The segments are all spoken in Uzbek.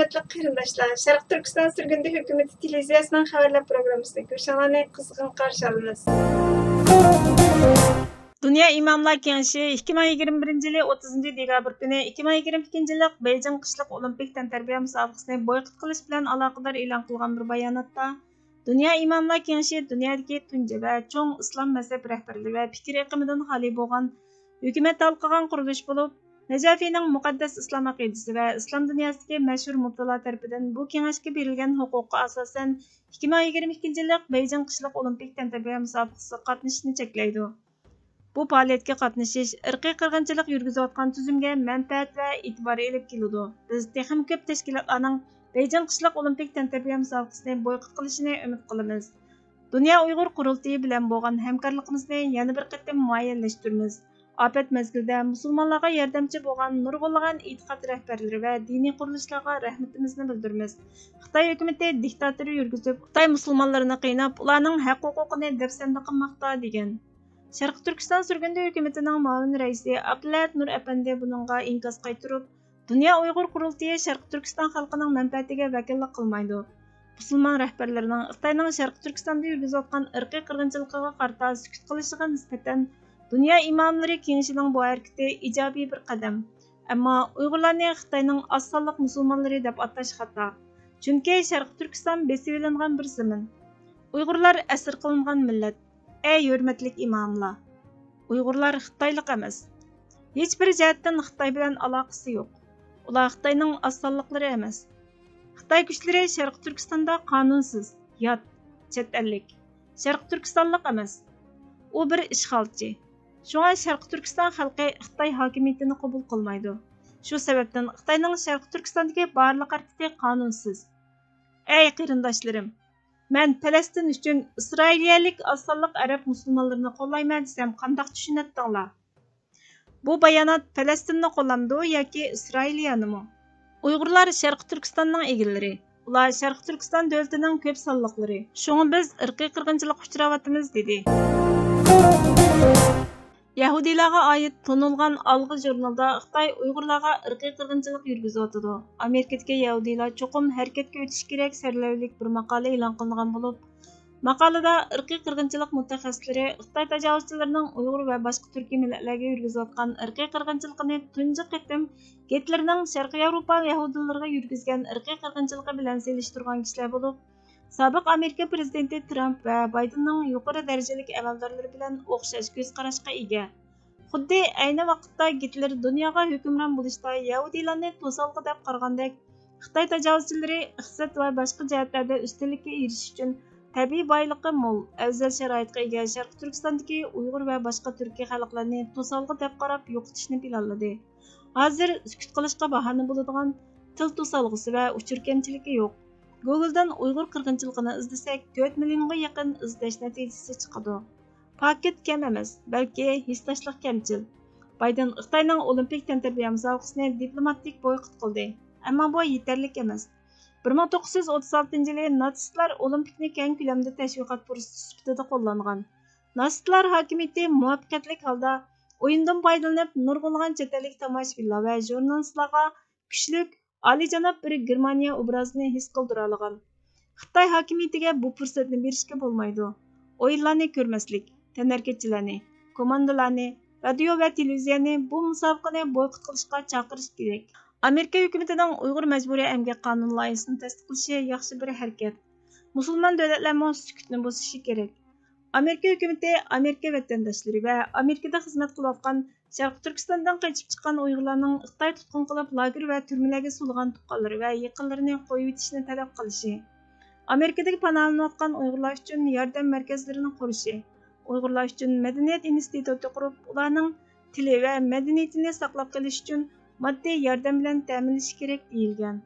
Hörmetli qarindoshlar, Sharq Turkiston Surgundi hukumati televiziyasining xabarlar programmasida ko'rishinglarni qizg'in qarshi olamiz. Dünya İmamlar Kengashi 2021 yılı 30 dekabr günü 2022 yıllık Beijing qishliq olimpik tantarbiya musobaqasini boykot qilish bilan aloqador e'lon qilgan bir bayonotda Dünya İmamlar Kengashi dunyodagi tunji va cho'ng islom mazhab rahbarlari va fikr iqimidan xoli bo'lgan hukumat talqigan qurilish bo'lib, Necafiyning muqaddas islom aqidasi va islom dunyosidagi mashhur mubtalo tarafidan bu kengashga berilgan huquqqa asosan 2022 yillik Beijing qishliq olimpik tantarbiya musobaqasida qatnashishni cheklaydi. Bu faoliyatga qatnashish irqiy qirg'inchilik yurgizayotgan tuzumga manfaat va e'tibor elib keladi. Biz texnik ko'p tashkilotlarning Beijing qishliq olimpik tantarbiya musobaqasini boykot qilishini umid qilamiz. Dunyo Uyg'ur qurultiyi bilan bo'lgan hamkorligimizni yana bir qatam muayyanlashtiramiz. Afat mezgilida musulmonlarga yordamchi bo'lgan nurg'unlagan e'tiqod rahbarlari va diniy qurilishlarga rahmatimizni bildiramiz. Xitoy hukumati diktatura yurgizib, Xitoy musulmonlarini qiynab, ularning haq-huquqini dafsanda qilmoqda degan. Sharq Turkiston Surgundi hukumatining muavin raisi Abdullahat Nur Apandi buningga inkos qaytirib, Dunyo Uyg'ur qurultiyi Sharq Turkiston xalqining manfaatiga vakillik qilmaydi. Musulmon rahbarlarining Xitoyning Sharq Turkistonda yurgizayotgan irqiy qirg'inchiligiga qarshi sukut qilishiga nisbatan Dünya İmamları Kengashining bu harakati ijobiy bir qadam. Ammo Uyg'urlarni Xitoyning oz sonliq musulmonlari deb atash xato. Chunki Sharq Turkiston besib olingan bir zamin. Uyg'urlar asir qilingan millat. Ey hurmatli imomlar. Uyg'urlar Xitoylik emas. Hech bir jihatdan Xitoy bilan aloqasi yo'q. Ular Xitoyning oz sonliqlari emas. Xitoy kuchlari Sharq Turkistonda qonunsiz, yot, chet ellik. Sharq Turkistonlik emas. U bir ishg'olchi. Şuna Sharq Turkiston xalqi Xitoy hokimiyatini qabul qilmaydi. Shu sababdan Xitoyning Sharq Turkistondagi barliq harakati qonunsiz. Ey qarindoshlarim, men Falastin uchun Isroiliyalik osonliq arab musulmonlarini qo'llayman desam, qandoq tushunatdinglar? Bu bayonot Falastinni qo'llamdi yoki Isroiliyanimi? Uyg'urlar Sharq Turkistonning egillari. Ular Sharq Turkiston davlatining ko'p sonliqlari. Shunga biz irqiy qirg'inchilik uchrayapmiz dedi. Yahudilarga ait tonilgan Algı jurnalda Xitoy Uyg'urlarga irqiy qirg'inchilik yurgizyotidi. Amerikadagi Yahudilar cho'qim harakatga o'tish kerak sarlavlik bir maqola e'lon qilingan bo'lib, maqolada irqiy qirg'inchilik mutaxassislari Xitoy tajovuzchilarining Uyg'ur va boshqa turkiy millatlarga yurgizayotgan irqiy qirg'inchilikni tunji qatim Gitlerning Sharqiy Yevropa yahudilariga yurgizgan irqiy qirg'inchiligi bilan selishtirgan kishilar bo'lib, sobiq Amerika prezidenti Trump va Baydenning yuqori darajalik amaldorlari bilan o'xshash ko'z qarashga ega. Xuddi ayni vaqtda Gitler dunyoga hukmron bo'lishda Yahudilarni to'solg'i deb qaragandek, Xitoy tajovuzchilari iqtisod va boshqa jihatlarda ustunlikka erishish uchun tabiiy boyligi mo'l, afzal sharoitga ega Sharq Turkistondagi Uyg'ur va boshqa turkiy xalqlarni to'solg'i deb qarab yo'qotishni planladi. Hozir sukut qilishga bahona bo'ladigan til to'solg'isi va uchur kamchiligi yo'q. Google'dan Uyg'ur qirg'inchiligini izlasak 4 millionga yaqin izlash natijasi chiqadi. Paket kam emas, balki hissdoshlik kamchil. Bayden Xitoyning olimpik tantarbiya musobaqasini diplomatik boykot qildi. Ammo bu yetarli emas. 1936 yili natsistlar olimpikni keng ko'lamda tashviqot fursati sifatida qo'llangan. Natsistlar hokimiyati muvaffaqiyatli holda o'yindan foydalanib nurg'unlagan chet ellik tomoshabinlar va jurnalistlarga kuchlik oliyjanob bir Germaniya obrazini his qildira olgan. Xitoy hokimiyatiga bu fursatni berishga bo'lmaydi. O'yinlarni ko'rmaslik, tanarketchilarni, komandalarni, radio va televiziyani bu musobaqani boykot qilishga chaqirish kerak. Amerika hukumatining Uyg'ur majburiy emgak qonun loyihasini tasdiqlashi yaxshi bir harakat. Musulmon davlatlar sukutni bo'sishi kerak. Amerika hukumati Amerika vatandoshlari va Amerikada xizmat qilayotgan Sharq Turkistondan qochib chiqqan Uyg'urlarning Xitoy tutqun qilib lager va turmalarga sulgan tuqqanlari va yaqinlarini qo'yib etishni talab qilishi. Amerikadagi panohlanayotgan Uyg'urlar uchun yordam markazlarini qurishi. Uyg'urlar uchun madaniyat instituti qurib, ularning tili va madaniyatini saqlab qolish uchun moddiy yordam bilan ta'minlash kerak deyilgan.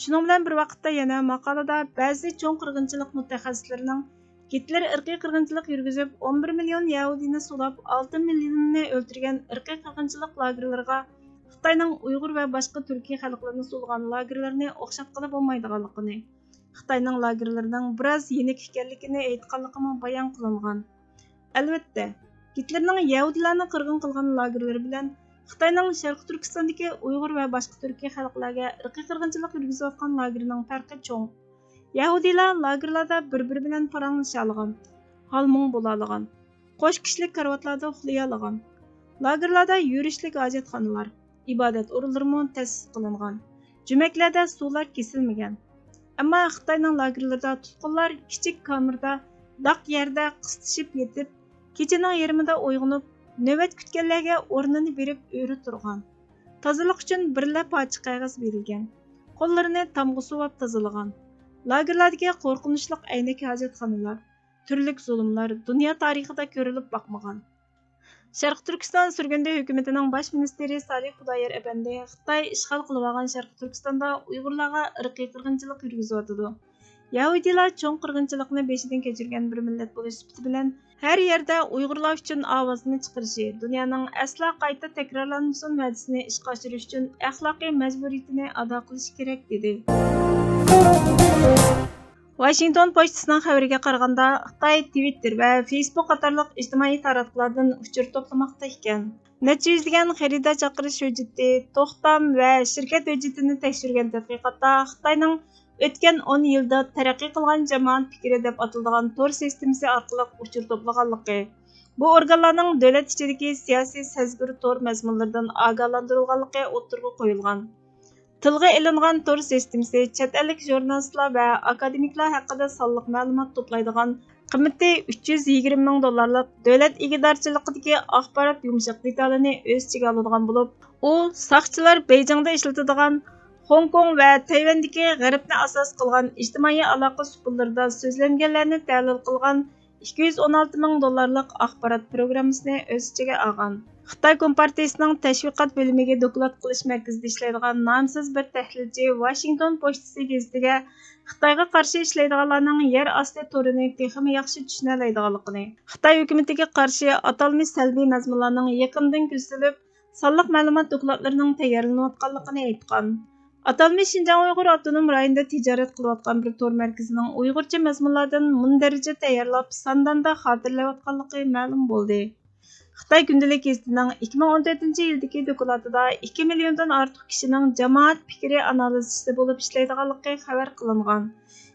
Shuning bilan bir vaqtda yana maqolada ba'zi cho'ng qirg'inchilik mutaxassislarining Gitler irqiy qirg'inchilik yurgizib 11 million Yahudini sulab 6 millionini o'ldirgan irqiy qirg'inchilik lagerlariga Xitoyning Uyg'ur va boshqa turkiy xalqlarni sulgan lagerlarni o'xshab qilib bo'lmaydiganligini, Xitoyning lagerlarining biroz yenik ekanligini aytganligimi bayon qilingan. Albatta, Gitlerning Yahudilarni qirg'in qilgan lagerlari bilan Xitayning Sharq Turkistondagi Uyg'ur va boshqa turkiy xalqlarga irqiy qirg'inchilik yurgizayotgan lagerining farqi cho'ng. Yahudiylar lagerlarda bir-biri bilan paranglasha olgan, halmung bo'la olgan, qo'sh kishilik karavotlarda uxlay olgan. Lagerlarda yurishlik hojatxonalar, ibodat o'rinlari ta'sis qilingan. Jumaklarda suvlar kesilmagan. Ammo Xitoyning lagerlarida tutqunlar kichik kamerada, daq yerda qistishib yetib, kechining yarmida uyg'onib, navbat kutganlarga o'rnini berib o'ri turgan. Tozalik uchun birla pochiq qog'oz berilgan. Qo'llarini tomga suvab tozalagan. Lagerlardagi qo'rqinchli aynak hojatxonalar, turli zulmlar dunyo tarixida ko'rilib boqmagan. Sharq Turkiston surgundi hukumatining bosh ministri Salih Xudoyer Efendi Xitoy ishg'ol qilib olgan Sharq Turkistonda Uyg'urlarga irqiy qirg'inchilik yurgizayotdi. Yahudiylar cho'ng qirg'inchilikni beshidan kechirgan bir millat bo'lish sifati bilan har yerda Uyg'urlar uchun ovozini chiqarishi, dunyoning asla qayta takrorlanmasin va'dasini ishga oshirish uchun axloqiy majburiyatini ado qilish kerak dedi. Washington pochtasining xabariga qaraganda, Xitoy Twitter va Facebook qatorliq ijtimoiy taratqulardan uchur to'plamoqda ekan. Necha yuzlagan xarida chaqirish hujjati, to'xtam va shirkat hujjatini tekshirgan tadqiqotda Xitoyning o'tgan 10 yilda taraqqiy qilgan jamoat fikri deb ataladigan tor sistemasi orqali uchur to'plaganligi, bu organlarning davlat ichidagi siyosiy sezgir tor mazmunlaridan ogohlantirilganligi o'ttirg'a qo'yilgan. Tilga ilingan tor sistemasi chet ellik jurnalistlar va akademiklar haqida sonliq ma'lumot to'playdigan qiymati $320 ming davlat igidorchiligidagi axborot yumshoq detalini o'z ichiga oladigan bo'lib, u soqchilar Beyjingda ishlatadigan Hong Kong va Tayvandagi g'arbni asos qilgan ijtimoiy aloqa supullarida so'zlanganlarni tahlil qilgan $216 ming axborot programmasini o'z ichiga olgan. Xitoy Kompartiyasining tashviqot bo'limiga doklad qilish markazida ishlaydigan nomsiz bir tahlilchi Washington pochtasi gazetiga Xitoyga qarshi ishlaydiganlarning yer osti to'rini texmi yaxshi tushuna oladiganligini, Xitoy hukumatiga qarshi atalmish salbiy mazmunlarning yaqindan kuzatilib, sonliq ma'lumot dokladlarining tayyorlanayotganligini aytgan. Atalmish Xinjiang Uyg'ur avtonom rayonida tijorat qilayotgan bir tor markazining Uyg'urcha mazmunlardan mundarija tayyorlab, sondanda xotirlayotganligi ma'lum bo'ldi. Xitoy gündəlik gazetining 2014-yildagi dokladida 2 milliondan ortiq kishining jamoat fikri analizchisi bo'lib ishlaydiganligi xabar qilingan.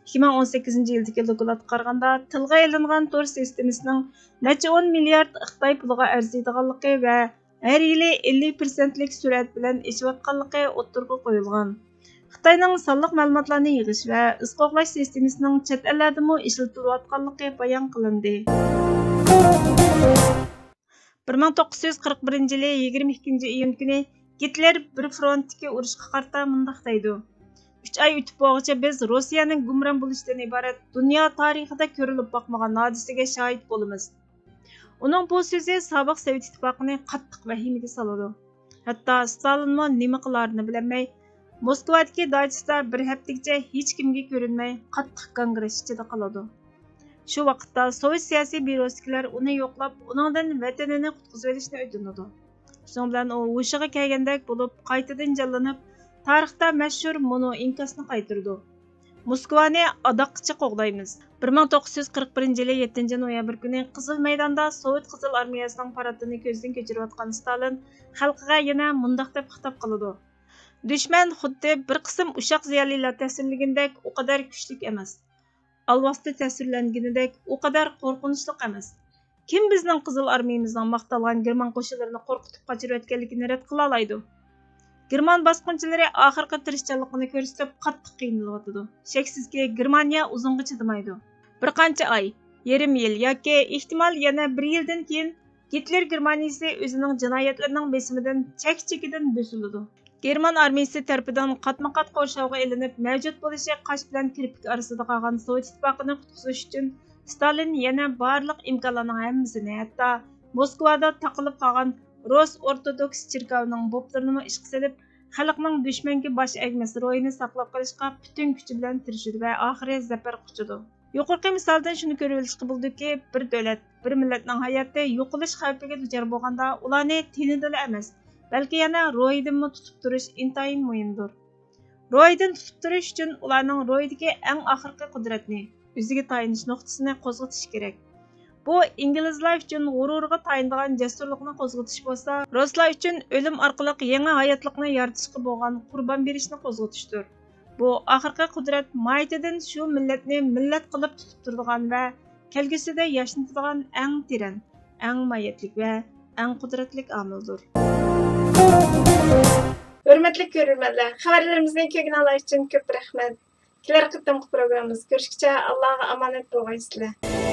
2018-yildagi dokladga qaraganda, tilga ilingan tor sistemasining necha 10 milliard Xitoy puliga arziydiganligi va har yili 50%lik surat bilan ishlayotganligi o'ttirg'a qo'yilgan. Xitoyning sonliq ma'lumotlarni yig'ish va isqoqlash sistemasining chet ellardami ishlatilayotganligi bayon qilindi. 1941 yili 22 iyun kuni Gitler bir frontdagi urushga qarta mundaq deydi. 3 oy o'tib bo'lguncha biz Rossiyaning gumron bo'lishidan iborat dunyo tarixida ko'rilib boqmagan hodisaga shohid bo'lamiz. Uning bu so'zi sobiq Sovet ittifoqini qattiq vahimaga soladi. Hatto Stalinmo nima qilarini bilmay, Moskvadagi dachasida bir haftagacha hech kimga ko'rinmay qattiq kongress ichida qoladi. Shu vaqtda Sovet siyosiy bürosikilar uni yo'qlab, uningdan vatanini qutqizib olishni o'tinadi. Shuning bilan u hushiga kelgandek bo'lib, qaytadan jonlanib, tarixda mashhur mono inkasni qaytardi. Moskvani adoqqicha qo'g'daymiz. 1941 yili 7 noyabr kuni Qizil maydonda Sovet Qizil armiyasining paradini ko'zdan kechirayotgan Stalin xalqiga yana mundaq deb xitob qiladi. Dushman xuddi bir qism ushoq ziyolilar ta'sirlagandek u qadar kuchli emas. Alvasti ta'sirlanganidek u qadar qo'rqinchli emas. Kim bizning Qizil armiyamizning maqtalgan German qo'shinlarini qo'rqitib qochirayotganligini rad qila oladi? German bosqinchilari oxirgi tirishchanligini ko'rsatib qattiq qiynalyotdi. Shaksizki, Germaniya uzunga chidamaydi. Bir qancha oy, yarim yil yoki ehtimol yana 1 yildan keyin Hitler Germaniyasi o'zining jinoyatlarining besimidan chek-chekidan bo'siladi. German armiyasi tarafidan qatma-qat qo'rshovga ilinib, mavjud bo'lishi qosh bilan kirpik orasida qolgan Sovet ittifoqini qutqizish uchun Stalin yana barliq imkonlarning hammasini, hatto Moskvada taqilib qolgan Rus Ortodoks cherkovining boblarini ishga solib, xalqning dushmanga bosh egmas ro'yini saqlab qolishga butun kuchi bilan tirishdi va oxiri zafar quchdi. Yuqorqi misoldan shuni ko'rib olishga bo'ldiki, bir davlat, bir millatning hayoti yo'qolish xavfiga duchor bo'lganda, ularni tinidili emas, balki yana ro'yidan tutib turish intayin muhimdir. Ro'yidan tutib turish uchun ularning ro'yidagi eng oxirgi qudratni, o'ziga tayinish nuqtasini qo'zg'atish kerak. Bu İngilizlar üçün g'ururga tayindigan jasurlikni qo'zg'atish bo'lsa, ruslar uchun o'lim orqali yangi hayotlikni yaratishga bo'lgan qurbon berishni qo'zg'atishdir. Bu oxirgi qudrat maytidan shu millatni millat qilib tutib turadigan va kelgusida yashnatadigan eng teran, eng mayatlik va eng qudratlik omildir. Hürmetli görürmenler, haberlerimizden kögün Allah için köp rahmet. Kiler kıttım programımız. Görüşükçe Allah'a emanet olun sizler.